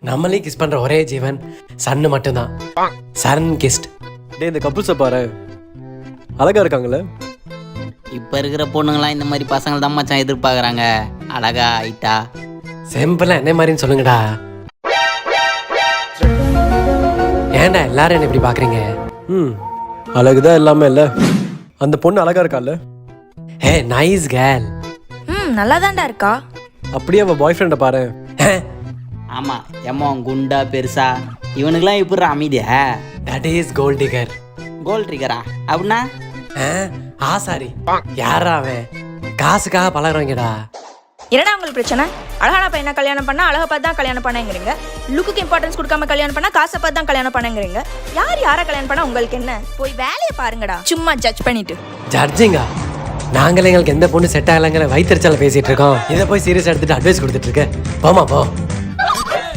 நம்மளே கிஸ் பண்ற ஒரே ஜீவன் சன்னு மட்டும்தான். சரண் கிஸ்ட். டே இந்த கப்புள்ஸை பாரு, அழகா இருக்காங்களே. இப்போ இருக்கிற பொண்ணுங்களாம் இந்த மாதிரி பசங்களை தான் மச்சான் எதிர்பார்க்குறாங்க. அழகா ஆயிட்டா சிம்பிளா என்ன மாதிரின்னு சொல்லுங்கடா. ஏன்டா எல்லாரும் என்ன இப்படி பாக்குறீங்க? அழகுதான் எல்லாமே இல்லை. அந்த பொண்ணு அழகா இருக்கால. ஹே நைஸ் கேர்ள். நல்லா தான்டா இருக்கா. அப்படியே அவள் பாய் ஃப்ரெண்டை பாரு. ஆமாம் எம்மோ குண்டா பெருசா இவனுக்கெல்லாம் இப்படி அமைதியா that is cold trigger. Cold ட்ரிகரா அப்படின்னா? ஆசாரி யாரா அவன்? காசுக்காக பழகுறவங்கடா. என்னடா உங்களுக்கு பிரச்சனை? அழகான பையனை கல்யாணம் பண்ணா அழகை பார்த்து தான் கல்யாணம் பண்ணேங்கிறீங்க. லுக்குக்கு இம்பார்ட்டன்ஸ் கொடுக்காம கல்யாணம் பண்ணா காசை பார்த்து தான் கல்யாணம் பண்ணேங்கிறீங்க. யாரை கல்யாணம் பண்ணா உங்களுக்கு என்ன? போய் வேலையை பாருங்கடா, சும்மா ஜட்ஜ் பண்ணிட்டு. ஜட்ஜிங்கா? நாங்களே எங்களுக்கு எந்த பொண்ணு செட் ஆகலைங்கிற வயிற்றுச்சல பேசிட்டு இருக்கோம். இதை போய் சீரியஸ் எடுத்துட்டு அட்வைஸ் கொடுத்துட்டு இருக்க. போமா போ.